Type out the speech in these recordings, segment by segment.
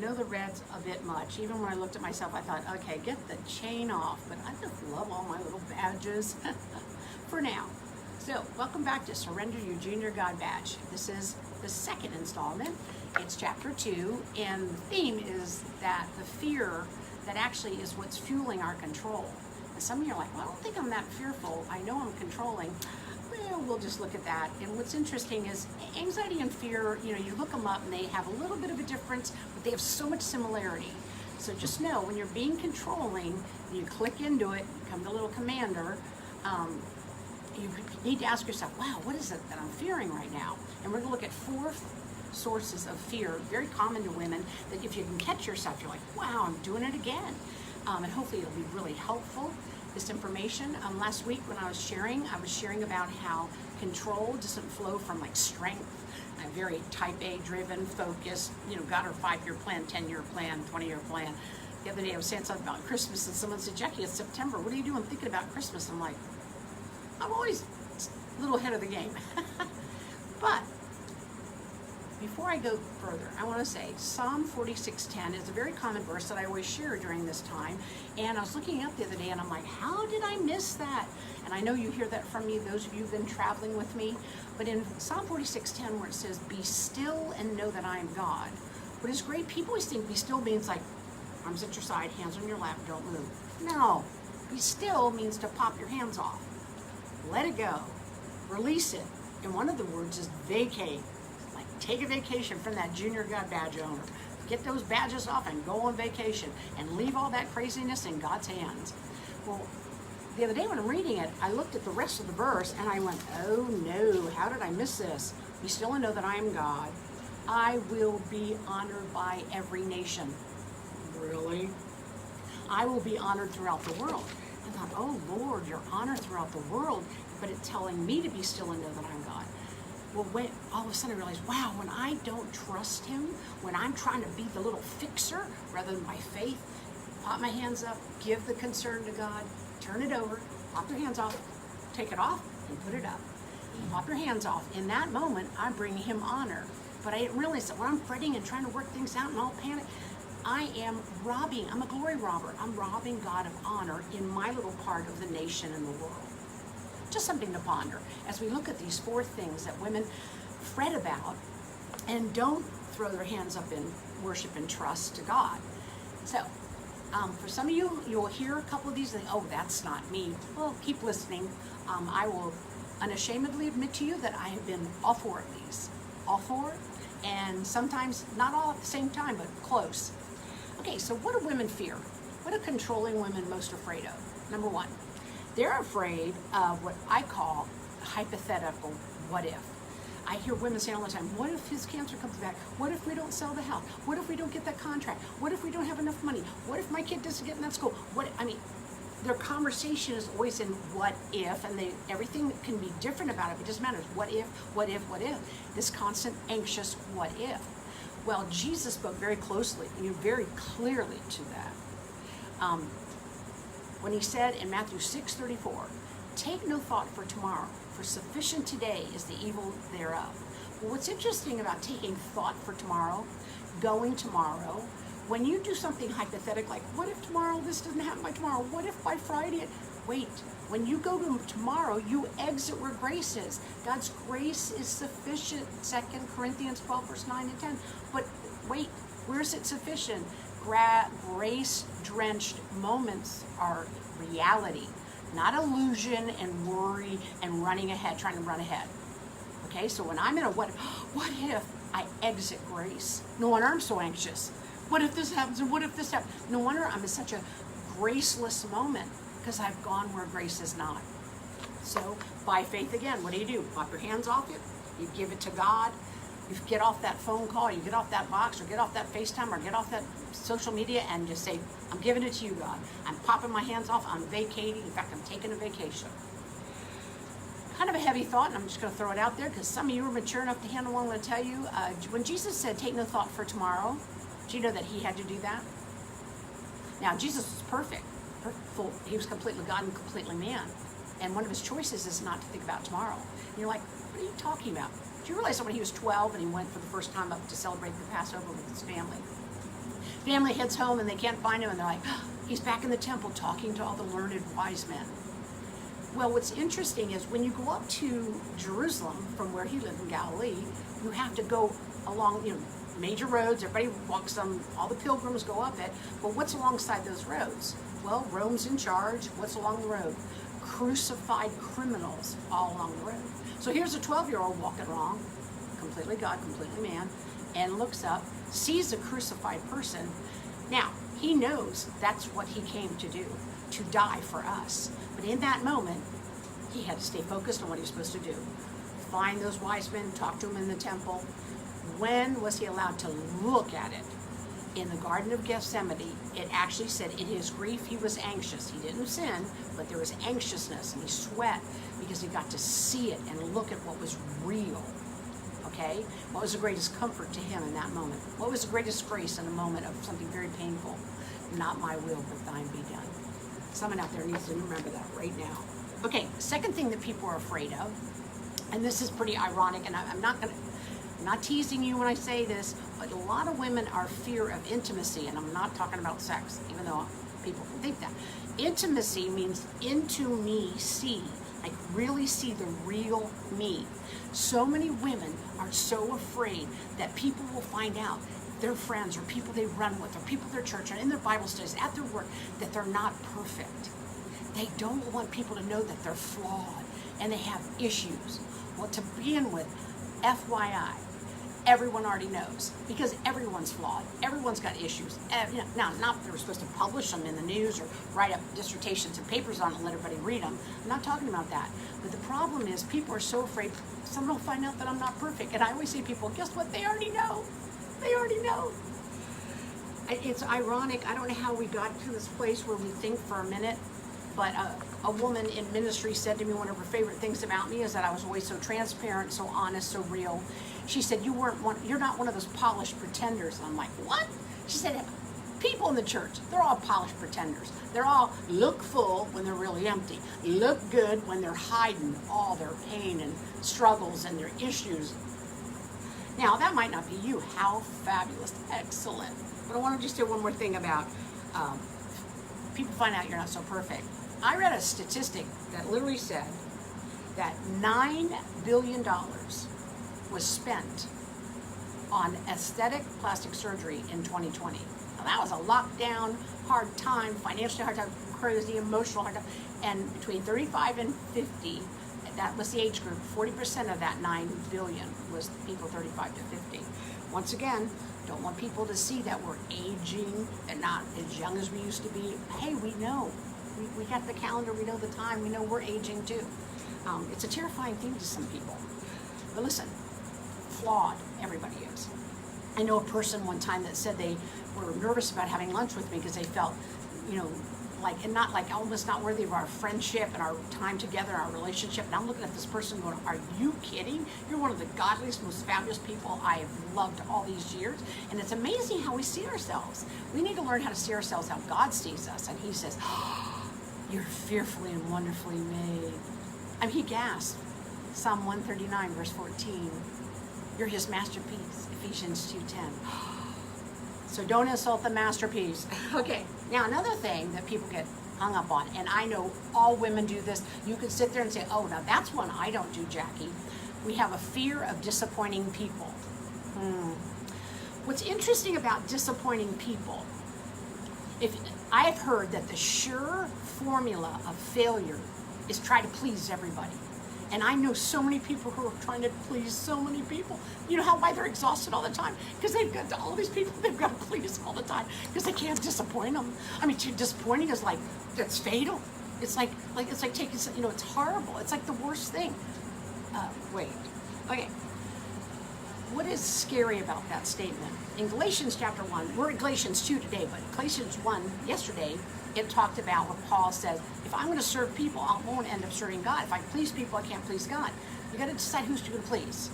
know the red's a bit much. Even when I looked at myself, I thought, okay, get the chain off. But I just love all my little badges for now. So, welcome back to Surrender Your Junior God Badge. This is the second installment. It's chapter 2, and the theme is that the fear that actually is what's fueling our control. And some of you are like, well, I don't think I'm that fearful. I know I'm controlling. Well, we'll just look at that. And what's interesting is anxiety and fear, you look them up and they have a little bit of a difference, but they have so much similarity. So just know when you're being controlling, you click into it, become the little commander, you need to ask yourself, wow, what is it that I'm fearing right now? And we're going to look at 4 sources of fear, very common to women, that if you can catch yourself, you're like, wow, I'm doing it again. And hopefully it'll be really helpful, this information. Last week when I was sharing about how control doesn't flow from like strength. I'm very type A driven, focused, got her 5-year plan, 10-year plan, 20-year plan. The other day I was saying something about Christmas and someone said, Jackie, it's September. What are you doing thinking about Christmas? I'm like, I'm always a little ahead of the game. But before I go further, I want to say Psalm 46:10 is a very common verse that I always share during this time. And I was looking up the other day and I'm like, how did I miss that? And I know you hear that from me, those of you who've been traveling with me. But in Psalm 46:10, where it says, be still and know that I am God. What is great, people always think be still means like, arms at your side, hands on your lap, don't move. No, be still means to pop your hands off. Let it go. Release it. And one of the words is vacate. Like take a vacation from that junior God badge owner. Get those badges off and go on vacation and leave all that craziness in God's hands. Well, the other day when I'm reading it, I looked at the rest of the verse and I went, oh no, how did I miss this? Be still and know that I am God. I will be honored by every nation. Really? I will be honored throughout the world. I thought, oh Lord, you're honored throughout the world, but it's telling me to be still and know that I'm God. Well, when all of a sudden I realized, wow, when I don't trust Him, when I'm trying to be the little fixer rather than by faith, pop my hands up, give the concern to God, turn it over, pop your hands off, take it off, and put it up. Pop your hands off. In that moment, I bring Him honor. But I didn't realize that when I'm fretting and trying to work things out and all panic, I'm a glory robber. I'm robbing God of honor in my little part of the nation and the world. Just something to ponder as we look at these 4 things that women fret about and don't throw their hands up in worship and trust to God. So, for some of you, you'll hear a couple of these and think, oh, that's not me. Well, keep listening. I will unashamedly admit to you that I have been all 4 of these. All 4, and sometimes not all at the same time, but close. Okay, so what do women fear? What are controlling women most afraid of? Number 1, they're afraid of what I call hypothetical what if. I hear women say all the time, what if his cancer comes back? What if we don't sell the house? What if we don't get that contract? What if we don't have enough money? What if my kid doesn't get in that school? Their conversation is always in what if, and everything can be different about it, but it doesn't matter. It's what if, what if, what if. This constant anxious what if. Well, Jesus spoke very closely, very clearly to that. When He said in Matthew 6:34, take no thought for tomorrow, for sufficient today is the evil thereof. Well, what's interesting about taking thought for tomorrow, going tomorrow, when you do something hypothetical, like what if tomorrow this doesn't happen by tomorrow? What if by Friday? Wait, when you go to tomorrow, you exit where grace is. God's grace is sufficient, 2 Corinthians 12, verse 9 and 10. But wait, where is it sufficient? Grace-drenched moments are reality, not illusion and worry and running ahead, trying to run ahead. Okay, so when I'm in a what if, I exit grace. No wonder I'm so anxious. What if this happens and what if this happens? No wonder I'm in such a graceless moment because I've gone where grace is not. So by faith again, what do? Pop your hands off it. You give it to God. You get off that phone call, you get off that box, or get off that FaceTime, or get off that social media and just say, I'm giving it to you, God. I'm popping my hands off. I'm vacating. In fact, I'm taking a vacation. Kind of a heavy thought, and I'm just going to throw it out there because some of you are mature enough to handle what I'm going to tell you. When Jesus said, take no thought for tomorrow, do you know that He had to do that? Now, Jesus was perfect. He was completely God and completely man. And one of His choices is not to think about tomorrow. And you're like, what are you talking about? Do you realize that when He was 12 and He went for the first time up to celebrate the Passover with His family? Family heads home and they can't find him, and they're like, oh, he's back in the temple talking to all the learned wise men. Well, what's interesting is when you go up to Jerusalem from where he lived in Galilee, you have to go along, major roads. Everybody walks them, all the pilgrims go up it. But what's alongside those roads? Well, Rome's in charge. What's along the road? Crucified criminals all along the road. So here's a 12-year-old walking along, completely God, completely man, and looks up, sees a crucified person. Now, he knows that's what he came to do, to die for us. But in that moment, he had to stay focused on what he was supposed to do. Find those wise men, talk to them in the temple. When was he allowed to look at it? In the Garden of Gethsemane, it actually said in his grief he was anxious. He didn't sin, but there was anxiousness, and he sweat because he got to see it and look at what was real. Okay? What was the greatest comfort to him in that moment? What was the greatest grace in a moment of something very painful? Not my will, but thine be done. Someone out there needs to remember that right now. Okay, second thing that people are afraid of, and this is pretty ironic, and I'm not teasing you when I say this, but a lot of women are fear of intimacy, and I'm not talking about sex, even though people can think that. Intimacy means into me, see, like really see the real me. So many women are so afraid that people will find out, their friends or people they run with or people at their church or in their Bible studies, at their work, that they're not perfect. They don't want people to know that they're flawed and they have issues. Well, to begin with, FYI, everyone already knows, because everyone's flawed. Everyone's got issues. Now, not that they're supposed to publish them in the news or write up dissertations and papers on it and let everybody read them. I'm not talking about that. But the problem is people are so afraid someone will find out that I'm not perfect. And I always say to people, guess what? They already know. They already know. It's ironic. I don't know how we got to this place where we think for a minute, but a woman in ministry said to me, one of her favorite things about me is that I was always so transparent, so honest, so real. She said, you're not one of those polished pretenders. And I'm like, what? She said, people in the church, they're all polished pretenders. They're all look full when they're really empty. Look good when they're hiding all their pain and struggles and their issues. Now, that might not be you. How fabulous. Excellent. But I want to just say one more thing about people find out you're not so perfect. I read a statistic that literally said that $9 billion was spent on aesthetic plastic surgery in 2020. Now, that was a lockdown, hard time, financially hard time, crazy, emotional hard time. And between 35 and 50, that was the age group, 40% of that 9 billion was people 35 to 50. Once again, don't want people to see that we're aging and not as young as we used to be. Hey, we know. We got the calendar, we know the time, we know we're aging too. It's a terrifying thing to some people. But listen, flawed, everybody is. I know a person one time that said they were nervous about having lunch with me because they felt, almost not worthy of our friendship and our time together, our relationship. And I'm looking at this person going, are you kidding? You're one of the godliest, most fabulous people I have loved all these years. And it's amazing how we see ourselves. We need to learn how to see ourselves how God sees us. And he says, you're fearfully and wonderfully made. He gasped. Psalm 139, verse 14. You're his masterpiece, Ephesians 2:10. So don't insult the masterpiece. Okay, now another thing that people get hung up on, and I know all women do this. You could sit there and say, oh, now that's one I don't do, Jackie. We have a fear of disappointing people. What's interesting about disappointing people, I have heard that the sure formula of failure is try to please everybody. And I know so many people who are trying to please so many people. You know why they're exhausted all the time? Because they've got all these people they've got to please all the time because they can't disappoint them. Disappointing is that's fatal. It's like taking, it's horrible. It's like the worst thing. Okay. What is scary about that statement? In Galatians chapter 1, we're in Galatians 2 today, but Galatians 1 yesterday, it talked about what Paul says, if I'm going to serve people, I won't end up serving God. If I please people, I can't please God. You got to decide who's you going to please.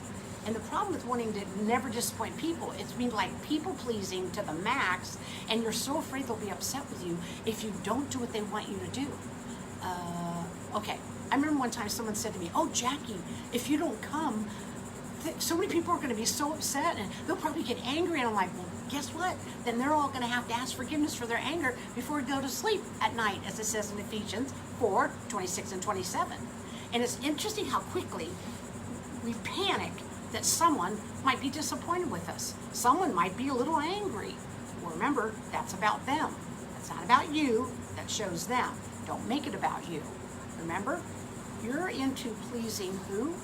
And the problem with wanting to never disappoint people, it's being like people pleasing to the max, and you're so afraid they'll be upset with you if you don't do what they want you to do. Okay. I remember one time someone said to me, oh, Jackie, if you don't come, so many people are going to be so upset, and they'll probably get angry. And I'm like, well, guess what? Then they're all going to have to ask forgiveness for their anger before we go to sleep at night, as it says in Ephesians 4:26 and 27. And it's interesting how quickly we panic that someone might be disappointed with us. Someone might be a little angry. Well, remember, that's about them. That's not about you. That shows them. Don't make it about you. Remember, you're into pleasing who?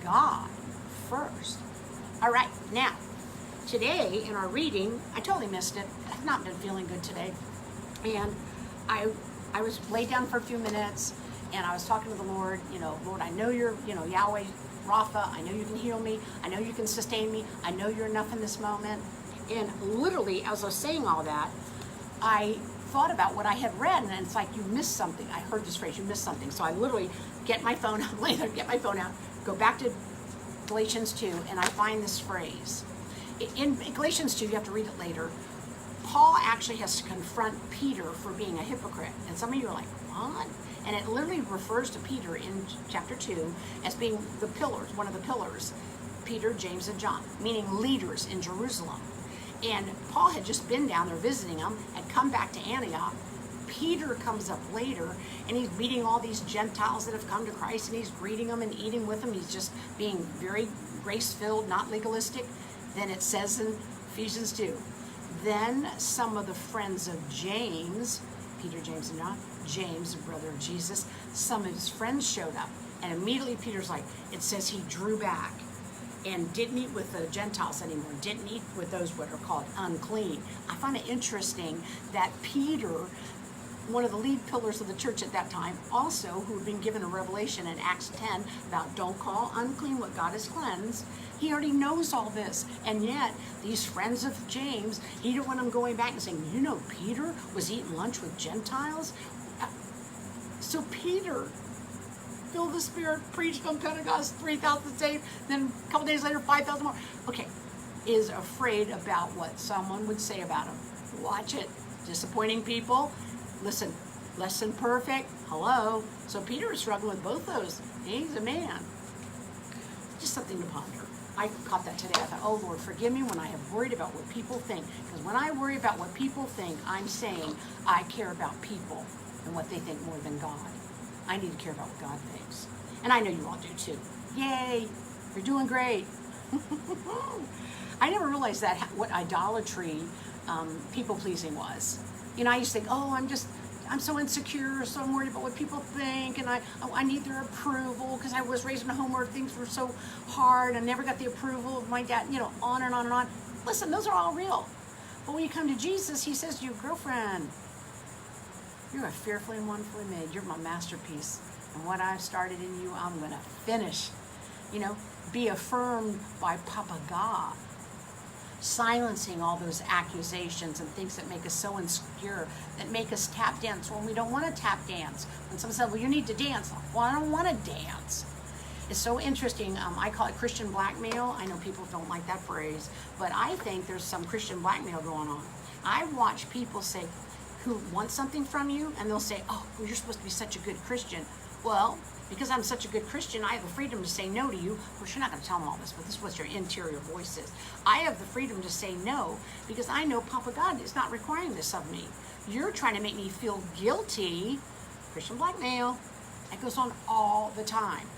God first. All right, now, today in our reading, I totally missed it. I've not been feeling good today. And I was laid down for a few minutes, and I was talking to the Lord, Lord, I know you're, Yahweh Rapha. I know you can heal me. I know you can sustain me. I know you're enough in this moment. And literally, as I was saying all that, I thought about what I had read, and it's like, you missed something. I heard this phrase, you missed something. So I literally get my phone out, go back to Galatians 2, and I find this phrase. In Galatians 2, you have to read it later, Paul actually has to confront Peter for being a hypocrite. And some of you are like, what? And it literally refers to Peter in chapter 2 as being the pillars, one of the pillars, Peter, James, and John, meaning leaders in Jerusalem. And Paul had just been down there visiting them, had come back to Antioch. Peter comes up later, and he's meeting all these Gentiles that have come to Christ, and he's greeting them and eating with them. He's just being very grace-filled, not legalistic. Then it says in Ephesians 2, then some of the friends of James, Peter, James, and John, James, the brother of Jesus, some of his friends showed up. And immediately Peter's like, it says he drew back and didn't eat with the Gentiles anymore, didn't eat with those what are called unclean. I find it interesting that Peter, one of the lead pillars of the church at that time, also, who had been given a revelation in Acts 10 about don't call unclean what God has cleansed, he already knows all this. And yet, these friends of James, he didn't want them going back and saying, Peter was eating lunch with Gentiles? So Peter, filled with the Spirit, preached on Pentecost, 3,000 saved, then a couple days later, 5,000 more. Okay, is afraid about what someone would say about him. Watch it. Disappointing people. Listen, less than perfect. Hello. So Peter is struggling with both those. He's a man. Just something to ponder. I caught that today. I thought, oh Lord, forgive me when I have worried about what people think. Because when I worry about what people think, I'm saying I care about people and what they think more than God. I need to care about what God thinks. And I know you all do too. Yay, you're doing great. I never realized that what idolatry, people-pleasing was. I used to think, I'm so insecure, so I'm worried about what people think, and I need their approval because I was raised in a home where things were so hard. I never got the approval of my dad, on and on and on. Listen, those are all real. But when you come to Jesus, he says to you, girlfriend, you're a fearfully and wonderfully made. You're my masterpiece. And what I've started in you, I'm going to finish. Be affirmed by Papa God. Silencing all those accusations and things that make us so insecure, that make us tap dance when we don't want to tap dance. When someone says, well, you need to dance. Well, I don't want to dance. It's so interesting. I call it Christian blackmail. I know people don't like that phrase, but I think there's some Christian blackmail going on. I watch people say, who want something from you, and they'll say, oh, well, you're supposed to be such a good Christian. Well, because I'm such a good Christian, I have the freedom to say no to you. Of course, you're not going to tell them all this, but this is what your interior voice is. I have the freedom to say no because I know Papa God is not requiring this of me. You're trying to make me feel guilty. Christian blackmail. That goes on all the time.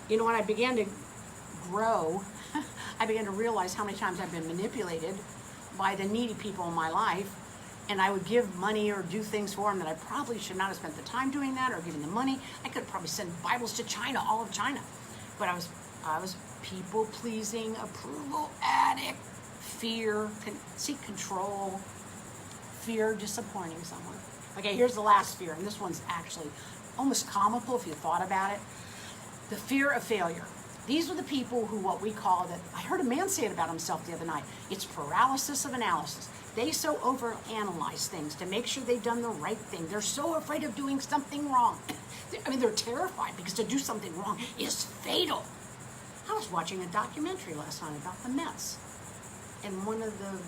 When I began to grow, I began to realize how many times I've been manipulated by the needy people in my life. And I would give money or do things for them that I probably should not have spent the time doing that or giving them money. I could probably send Bibles to China, all of China. But I was people-pleasing, approval addict, fear, seek control, fear disappointing someone. Okay, here's the last fear, and this one's actually almost comical if you thought about it. The fear of failure. These are the people who what we call that, I heard a man say it about himself the other night, it's paralysis of analysis. They so overanalyze things to make sure they've done the right thing. They're so afraid of doing something wrong. They're terrified because to do something wrong is fatal. I was watching a documentary last night about the Mets. And one of the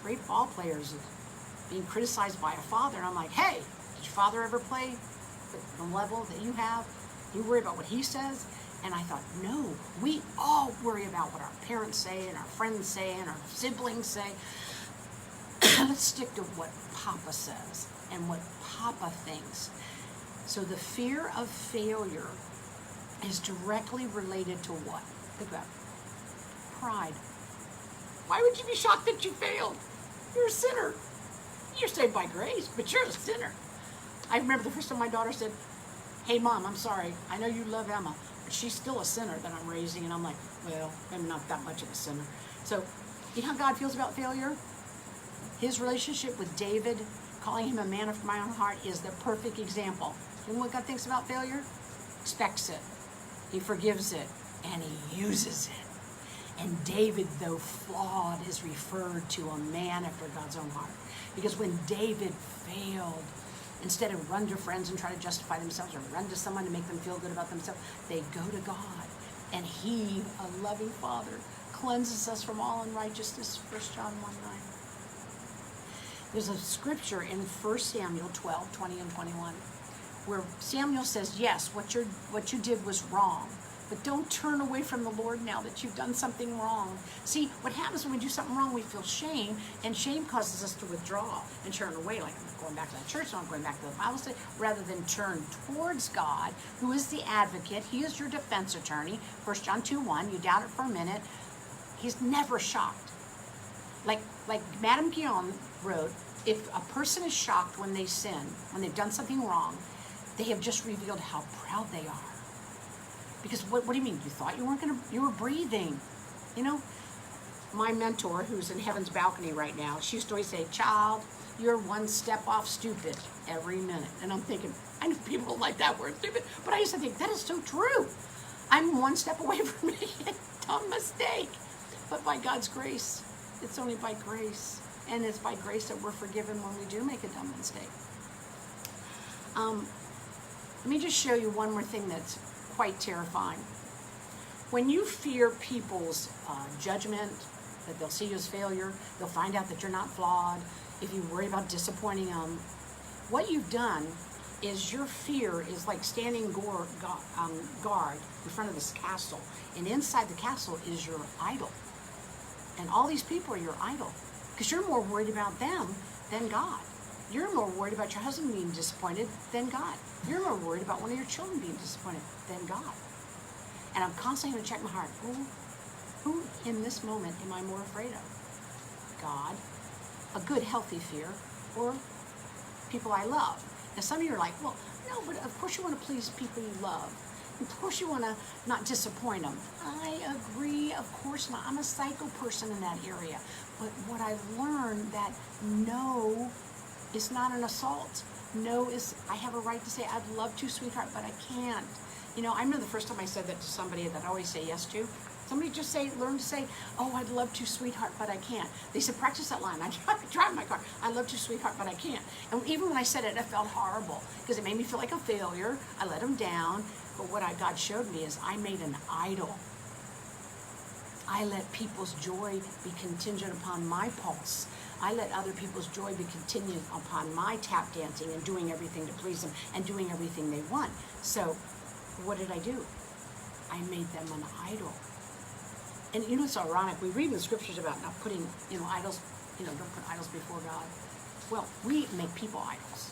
great ball players is being criticized by a father. And I'm like, hey, did your father ever play at the level that you have? You worry about what he says? And I thought, no, we all worry about what our parents say and our friends say and our siblings say. Let's stick to what Papa says and what Papa thinks. So the fear of failure is directly related to what? Think about it. Pride. Why would you be shocked that you failed? You're a sinner. You're saved by grace, but you're a sinner. I remember the first time my daughter said, hey, Mom, I'm sorry. I know you love Emma, but she's still a sinner that I'm raising. And I'm like, well, I'm not that much of a sinner. So, you know how God feels about failure? His relationship with David, calling him a man after my own heart, is the perfect example. You know what God thinks about failure? Expects it. He forgives it. And he uses it. And David, though flawed, is referred to a man after God's own heart. Because when David failed, instead of run to friends and try to justify themselves or run to someone to make them feel good about themselves, they go to God. And he, a loving Father, cleanses us from all unrighteousness, 1 John 1:9. There's a scripture in 1 Samuel 12, 20 and 21, where Samuel says, yes, what you did was wrong, but don't turn away from the Lord now that you've done something wrong. See, what happens when we do something wrong, we feel shame, and shame causes us to withdraw and turn away, like I'm going back to that church, I'm going back to the Bible study, rather than turn towards God, who is the advocate. He is your defense attorney. 1 John 2:1, you doubt it for a minute. He's never shocked. Like Madame Guyon wrote, if a person is shocked when they sin, when they've done something wrong, they have just revealed how proud they are. Because what do you mean? You thought you were breathing. You know, my mentor, who's in heaven's balcony right now, she used to always say, child, you're one step off stupid every minute. And I'm thinking, I know people don't like that word, stupid, but I used to think, that is so true. I'm one step away from making a dumb mistake. But by God's grace, it's only by grace. And it's by grace that we're forgiven when we do make a dumb mistake. Let me just show you one more thing that's quite terrifying. When you fear people's judgment, that they'll see you as failure, they'll find out that you're not flawed, if you worry about disappointing them, what you've done is your fear is like standing guard in front of this castle. And inside the castle is your idol. And all these people are your idol. Because you're more worried about them than God. You're more worried about your husband being disappointed than God. You're more worried about one of your children being disappointed than God. And I'm constantly going to check my heart. Who in this moment am I more afraid of? God, a good, healthy fear, or people I love? Now, some of you are like, well, no, but of course you want to please people you love. Of course you want to not disappoint them. I agree, of course not. I'm a psycho person in that area. But what I've learned that no is not an assault. No is, I have a right to say, I'd love to, sweetheart, but I can't. You know, I remember the first time I said that to somebody that I always say yes to. Somebody just learn to say, oh, I'd love to, sweetheart, but I can't. They said, practice that line. I drive my car. I love to, sweetheart, but I can't. And even when I said it, I felt horrible because it made me feel like a failure. I let them down. But what God showed me is I made an idol. I let people's joy be contingent upon my pulse. I let other people's joy be contingent upon my tap dancing and doing everything to please them and doing everything they want. So what did I do? I made them an idol. And you know, it's ironic. We read in the scriptures about not putting, idols, don't put idols before God. Well, we make people idols.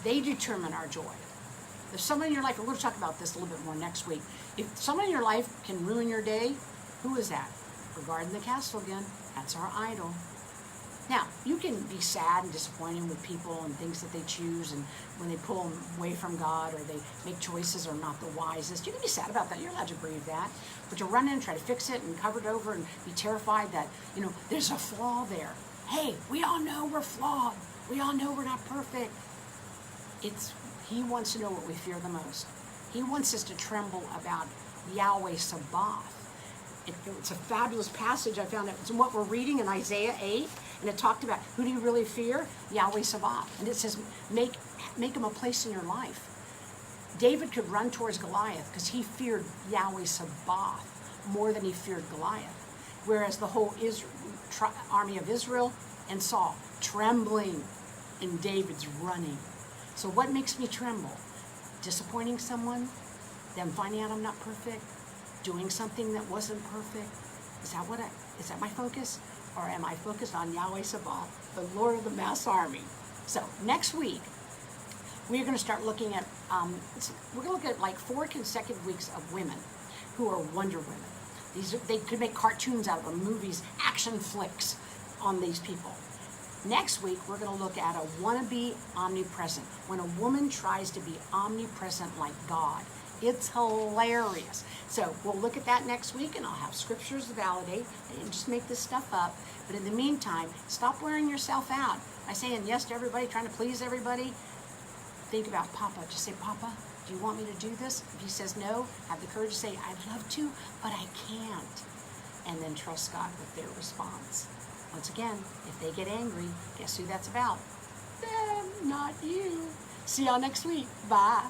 They determine our joy. If someone in your life, we're going to talk about this a little bit more next week. If someone in your life can ruin your day, who is that? Regarding the castle again, that's our idol. Now, you can be sad and disappointed with people and things that they choose, and when they pull them away from God or they make choices that are not the wisest. You can be sad about that. You're allowed to grieve that. But to run in and try to fix it and cover it over and be terrified that, there's a flaw there. Hey, we all know we're flawed. We all know we're not perfect. He wants to know what we fear the most. He wants us to tremble about Yahweh Sabaoth. It's a fabulous passage I found. It's what we're reading in Isaiah 8, and it talked about who do you really fear? Yahweh Sabaoth. And it says, make him a place in your life. David could run towards Goliath because he feared Yahweh Sabaoth more than he feared Goliath. Whereas the whole army of Israel and Saul trembling, and David's running. So what makes me tremble? Disappointing someone? Them finding out I'm not perfect, doing something that wasn't perfect. Is that my focus? Or am I focused on Yahweh Sabaoth, the Lord of the Mass Army? So next week, we're going to start looking at, we're going to look at like 4 consecutive weeks of women who are Wonder Women. They could make cartoons out of them, movies, action flicks on these people. Next week, we're going to look at a wannabe omnipresent. When a woman tries to be omnipresent like God. It's hilarious. So we'll look at that next week, and I'll have scriptures to validate. I didn't just make this stuff up. But in the meantime, stop wearing yourself out by saying yes to everybody, trying to please everybody. Think about Papa. Just say, Papa, do you want me to do this? If he says no, have the courage to say, I'd love to, but I can't. And then trust God with their response. Once again, if they get angry, guess who that's about? Them, not you. See y'all next week. Bye.